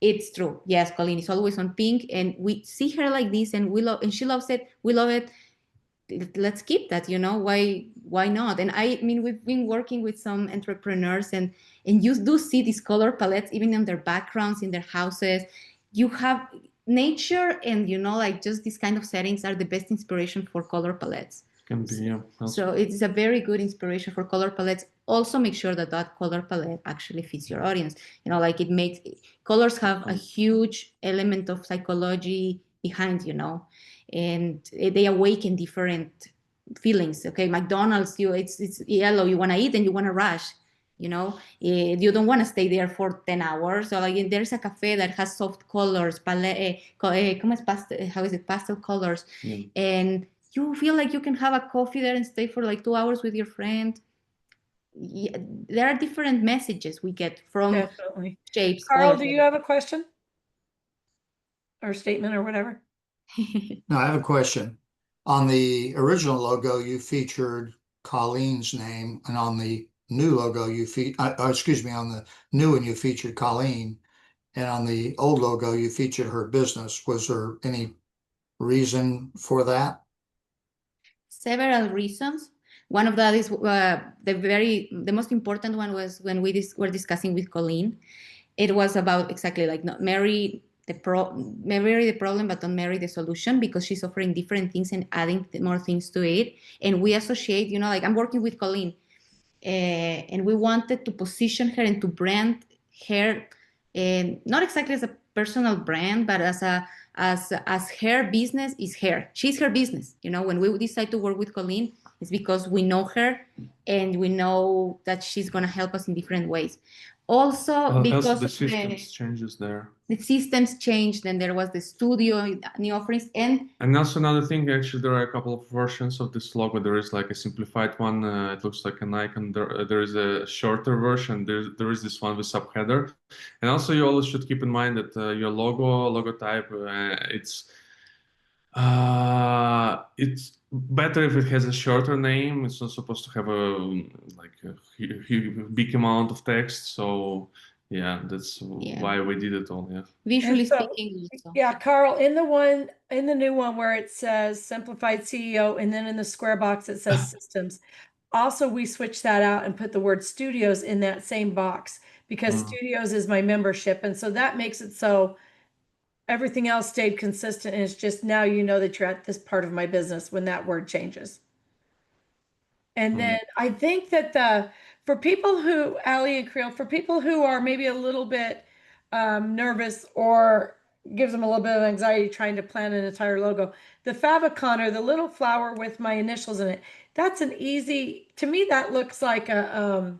It's true. Yes, Colleen is always on pink, and we see her like this, and she loves it. We love it. Let's keep that, you know, why not? And I mean, we've been working with some entrepreneurs, and you do see these color palettes even in their backgrounds, in their houses. You have nature, and you know, like just these kind of settings are the best inspiration for color palettes. Can be, yeah. So it's a very good inspiration for color palettes. Also make sure that color palette actually fits your audience. You know, like colors have a huge element of psychology behind, you know, and they awaken different feelings. Okay, McDonald's, it's yellow, you want to eat and you want to rush. You know, you don't want to stay there for 10 hours. So like there's a cafe that has soft colors, pastel colors, and you feel like you can have a coffee there and stay for like 2 hours with your friend. Yeah, there are different messages we get from Definitely. shapes. Carl, colors. do you have a question or statement or whatever? No, I have a question. On the original logo, you featured Colleen's name, and on the new logo, on the new one, you featured Colleen, and on the old logo, you featured her business. Was there any reason for that? Several reasons. One of that is the most important one was when we were discussing with Colleen. It was about exactly like not marry the problem, but don't marry the solution, because she's offering different things and adding more things to it. And we associate, you know, like I'm working with Colleen, and we wanted to position her and to brand her, not exactly as a personal brand, but as her business is her. She's her business. You know, when we decide to work with Colleen, it's because we know her and we know that she's going to help us in different ways. Also, because the systems changes there. The systems changed, and there was the studio, new offerings, and also another thing, actually, there are a couple of versions of this logo. There is like a simplified one. It looks like an icon. There is a shorter version. There is this one with subheader. And also, you always should keep in mind that your logo type, it's better if it has a shorter name. It's not supposed to have a big amount of text. So yeah, that's why we did it all. Yeah. Visually And so- speaking also. Yeah, Carl, in the new one where it says simplified CEO, and then in the square box it says systems. Also, we switched that out and put the word studios in that same box because studios is my membership. And so that makes it so everything else stayed consistent. And it's just now you know that you're at this part of my business when that word changes. And then I think that for people who, Ali and Creel, for people who are maybe a little bit nervous or gives them a little bit of anxiety trying to plan an entire logo, the favicon or the little flower with my initials in it, that's an easy, to me, that looks like a,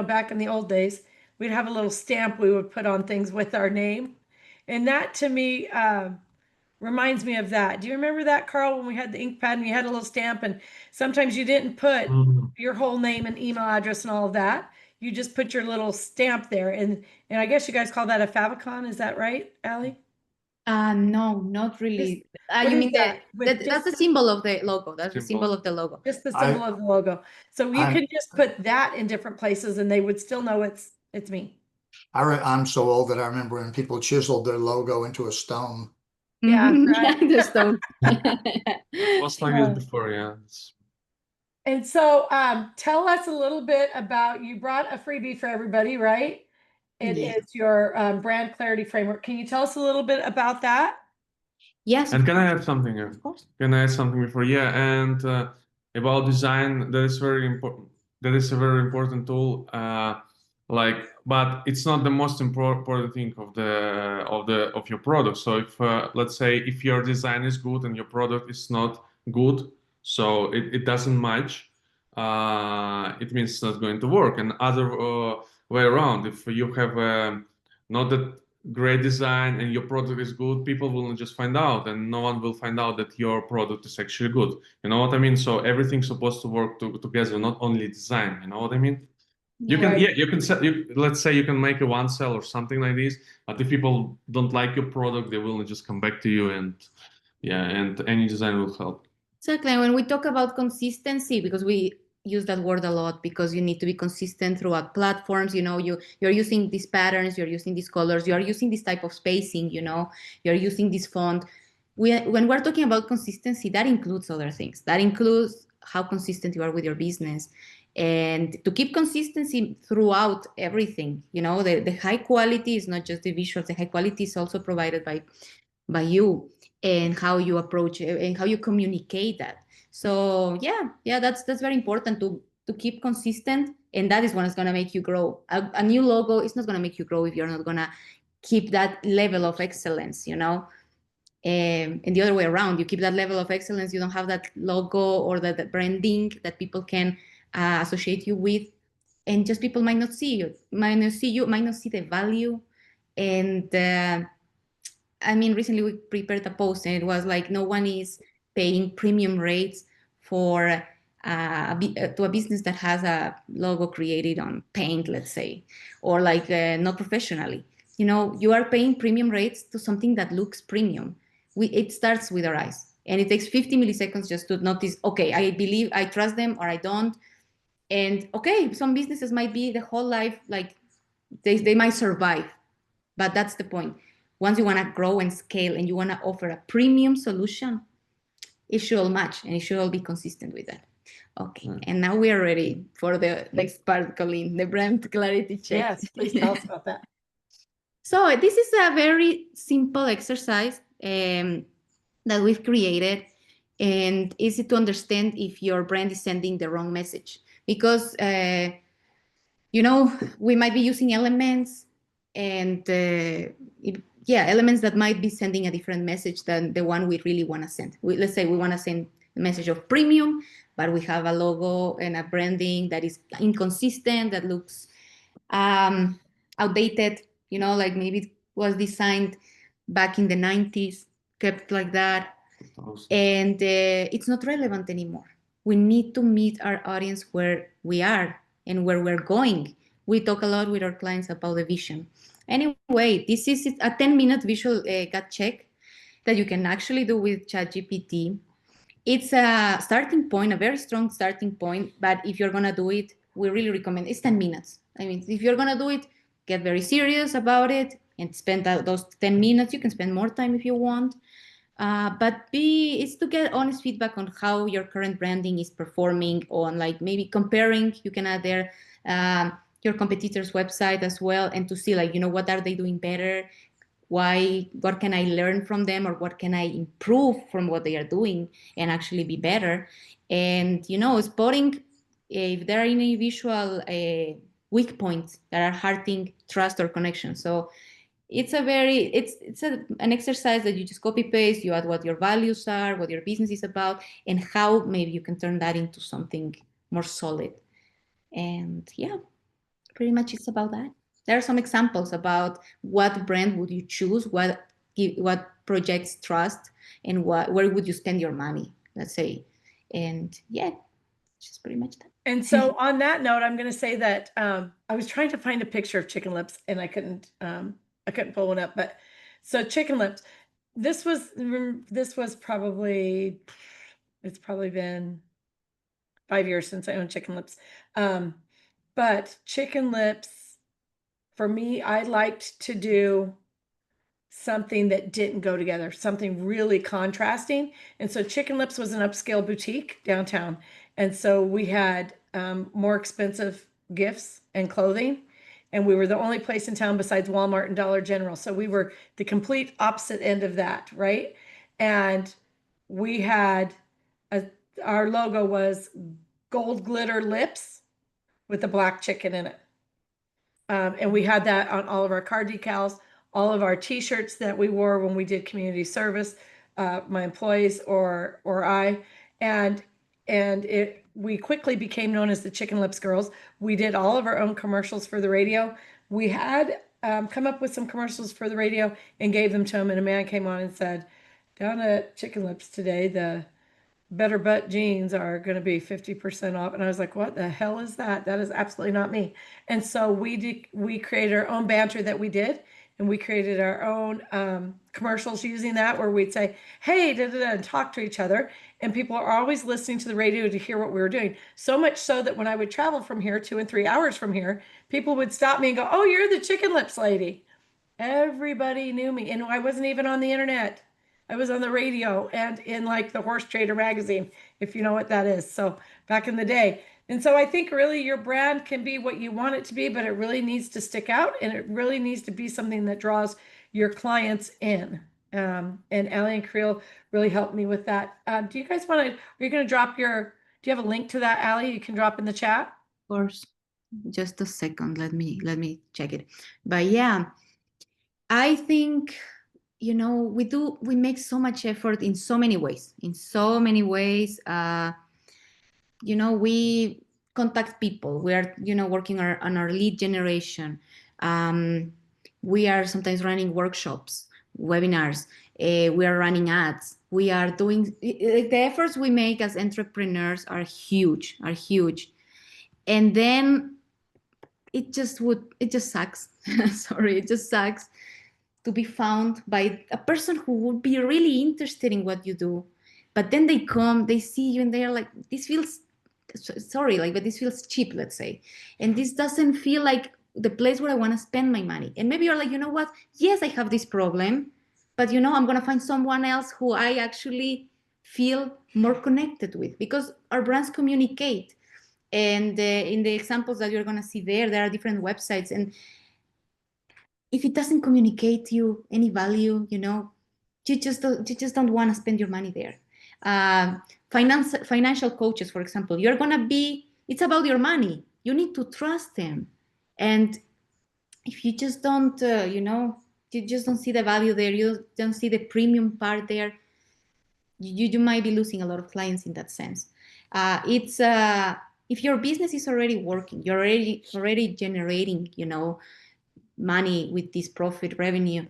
back in the old days, we'd have a little stamp we would put on things with our name. And that to me, reminds me of that. Do you remember that, Carl, when we had the ink pad and you had a little stamp and sometimes you didn't put your whole name and email address and all of that. You just put your little stamp there. And I guess you guys call that a favicon. Is that right, Ali? No, not really. what You is mean that? With that's just the symbol of the logo. That's the Symbol. symbol of the logo. Just the symbol of the logo. So you I'm- can just put that in different places and they would still know it's me. I'm so old that I remember when people chiseled their logo into a stone. Yeah, Mhm, right. the stone. Was like this before, yeah. And so tell us a little bit about, you brought a freebie for everybody, right? It Yeah. is your brand clarity framework. Can you tell us a little bit about that? Yes, And can I add something here? of course. Can I add something before? Yeah, and about design, that is very important. That is a very important tool. But it's not the most important thing of your product. So if let's say if your design is good and your product is not good, so it doesn't match, it means it's not going to work. And other way around, if you have not that great design and your product is good, people will just find out and no one will find out that your product is actually good. You know what I mean? So everything's supposed to work together, not only design. You know what I mean? You can, Right. you can sell, let's say you can make a one sell or something like this, but if people don't like your product, they will just come back to you, and yeah, and any design will help. Exactly. When we talk about consistency, because we use that word a lot, because you need to be consistent throughout platforms. You're using these patterns, you're using these colors, you're using this type of spacing, you're using this font. When we're talking about consistency, that includes other things. That includes how consistent you are with your business. And to keep consistency throughout everything, the high quality is not just the visuals. The high quality is also provided by you, and how you approach it and how you communicate that. So yeah, that's very important to keep consistent, and that is what is going to make you grow. A new logo is not going to make you grow if you're not going to keep that level of excellence, and the other way around, you keep that level of excellence, you don't have that logo or that branding that people can associate you with, and just people might not see might not see the value. And recently we prepared a post and it was like, no one is paying premium rates for to a business that has a logo created on Paint, let's say, or like not professionally. You are paying premium rates to something that looks premium. It starts with our eyes, and it takes 50 milliseconds just to notice, okay, I trust them or I don't. And okay, some businesses might be the whole life, like they might survive, but that's the point. Once you want to grow and scale and you want to offer a premium solution, it should all match and it should all be consistent with that. Okay, and now we are ready for the next part, Colleen, the brand clarity check. Yes, please tell us about that. So this is a very simple exercise that we've created, and easy to understand if your brand is sending the wrong message. Because, we might be using elements and elements that might be sending a different message than the one we really want to send. Let's say we want to send a message of premium, but we have a logo and a branding that is inconsistent, that looks outdated, like maybe it was designed back in the 90s, kept like that, and it's not relevant anymore. We need to meet our audience where we are and where we're going. We talk a lot with our clients about the vision. Anyway, this is a 10-minute visual gut check that you can actually do with ChatGPT. it's a starting point, a very strong starting point. But if you're gonna do it, we really recommend it's 10 minutes. I mean, if you're gonna do it, get very serious about it and spend those 10 minutes. You can spend more time if you want. But it's to get honest feedback on how your current branding is performing, on like maybe comparing. You can add there your competitor's website as well, and to see like, what are they doing better? What can I learn from them, or what can I improve from what they are doing and actually be better? And, spotting if there are any visual weak points that are hurting trust or connection. So it's an exercise that you just copy paste, you add what your values are, what your business is about, and how maybe you can turn that into something more solid. And yeah, pretty much it's about that. There are some examples about what brand would you choose, what projects trust, and where would you spend your money, let's say. And yeah, just pretty much that. And so on that note, I'm going to say that I was trying to find a picture of Chicken Lips and I couldn't pull one up. But so Chicken Lips, this was probably, it's probably been 5 years since I owned Chicken Lips. But Chicken Lips, for me, I liked to do something that didn't go together, something really contrasting. And so Chicken Lips was an upscale boutique downtown. And so we had more expensive gifts and clothing. And we were the only place in town besides Walmart and Dollar General. So we were the complete opposite end of that, right? And we had our logo was gold glitter lips with a black chicken in it. And we had that on all of our car decals, all of our T-shirts that we wore when we did community service, my employees or I, and we quickly became known as the Chicken Lips Girls. We did all of our own commercials for the radio. We had come up with some commercials for the radio and gave them to them, and a man came on and said, "Down at Chicken Lips today, the better butt jeans are going to be 50% off." And I was like, what the hell is that? That is absolutely not me. And so we created our own banter that we did, and we created our own commercials using that, where we'd say, hey, da, da, da, and talk to each other. And people are always listening to the radio to hear what we were doing. So much so that when I would travel from here 2 and 3 hours from here, people would stop me and go, oh, you're the Chicken Lips lady. Everybody knew me. And I wasn't even on the internet. I was on the radio and in like the Horse Trader magazine, if you know what that is. So back in the day. And so I think really your brand can be what you want it to be, but it really needs to stick out, and it really needs to be something that draws your clients in. And Allie and Kirill really helped me with that. Do you guys want to, are you going to drop do you have a link to that, Allie, you can drop in the chat? Of course. Just a second. Let me check it. But yeah, I think, we make so much effort in so many ways. We contact people. We are, working on our lead generation. We are sometimes running workshops, webinars. We are running ads. We are doing, the efforts we make as entrepreneurs are huge. And then it just sucks. Sorry, it just sucks to be found by a person who would be really interested in what you do. But then they see you and they're like, this feels, sorry, like, but this feels cheap, let's say. And this doesn't feel like the place where I want to spend my money. And maybe you're like, you know what? Yes, I have this problem, but I'm going to find someone else who I actually feel more connected with, because our brands communicate. And in the examples that you're going to see there are different websites. And if it doesn't communicate you any value, you just don't want to spend your money there. Financial coaches, for example, it's about your money. You need to trust them. And if you just don't, you just don't see the value there, you don't see the premium part there, you might be losing a lot of clients in that sense. If your business is already working, you're already generating, money with this profit revenue,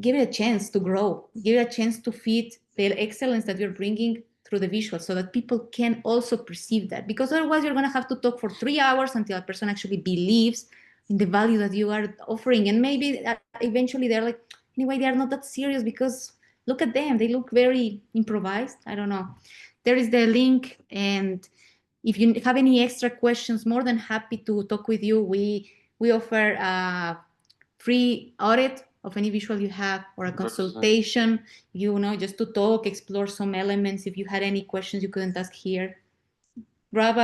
give it a chance to grow, give it a chance to feed the excellence that you're bringing through the visuals, so that people can also perceive that. Because otherwise you're going to have to talk for 3 hours until a person actually believes in the value that you are offering. And maybe eventually they're like, anyway, they are not that serious because look at them. They look very improvised. I don't know. There is the link, and if you have any extra questions, more than happy to talk with you. We offer a free audit of any visual you have, or a 100%. consultation, just to talk, explore some elements. If you had any questions you couldn't ask here, grab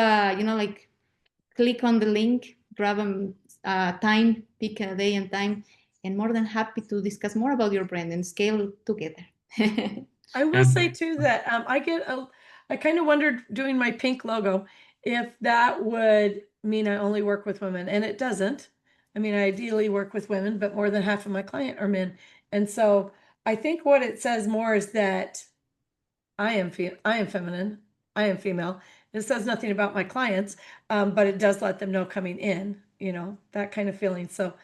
click on the link, grab a time, pick a day and time, and more than happy to discuss more about your brand and scale together. I will And- say too that I kind of wondered doing my pink logo if that would mean I only work with women, and it doesn't. I mean, I ideally work with women, but more than half of my client are men. And so I think what it says more is that I am feminine, I am female. It says nothing about my clients, but it does let them know coming in, that kind of feeling. So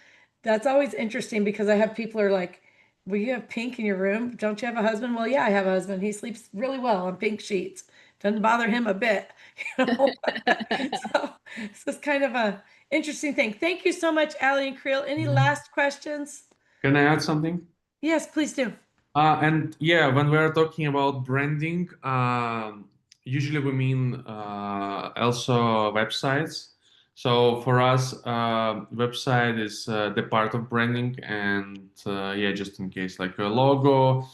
that's always interesting because I have people who are like, well, you have pink in your room. Don't you have a husband? Well, yeah, I have a husband. He sleeps really well on pink sheets. Doesn't bother him a bit. So it's kind of a interesting thing. Thank you so much, Ali and Kirill. Any last questions? Can I add something? Yes, please do. And yeah, when we're talking about branding, usually we mean also websites. So for us, website is the part of branding, and yeah, just in case, like a logo,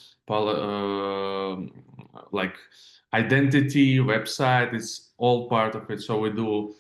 like identity, website is all part of it. So we do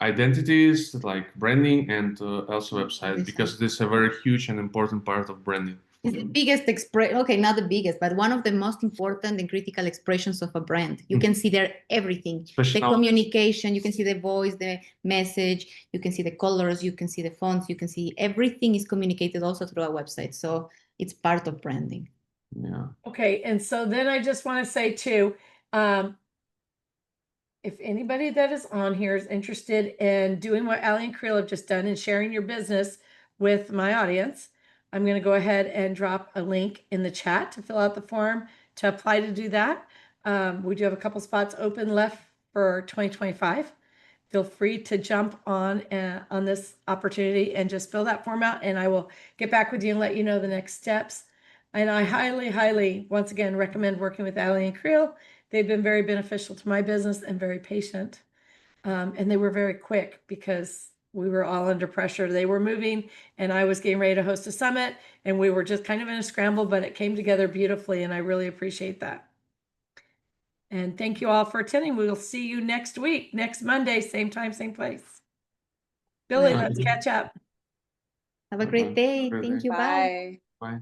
identities like branding and also website, because this is a very huge and important part of branding. It's the biggest okay, not the biggest, but one of the most important and critical expressions of a brand. You can see there everything. Especially the communication, you can see the voice, the message, you can see the colors, you can see the fonts, you can see everything is communicated also through a website. So it's part of branding. Yeah. Okay, and so then I just want to say too, if anybody that is on here is interested in doing what Ali and Kirill have just done and sharing your business with my audience, I'm going to go ahead and drop a link in the chat to fill out the form to apply to do that. We do have a couple spots open left for 2025. Feel free to jump on this opportunity and just fill that form out, and I will get back with you and let you know the next steps. And I highly, highly, once again, recommend working with Ali and Kirill. They've been very beneficial to my business and very patient. And they were very quick because we were all under pressure. They were moving and I was getting ready to host a summit, and we were just kind of in a scramble, but it came together beautifully, and I really appreciate that. And thank you all for attending. We will see you next week, next Monday, same time, same place. Billy, Right. let's catch up. Have a great day. Great Thank day. you. Bye. Bye.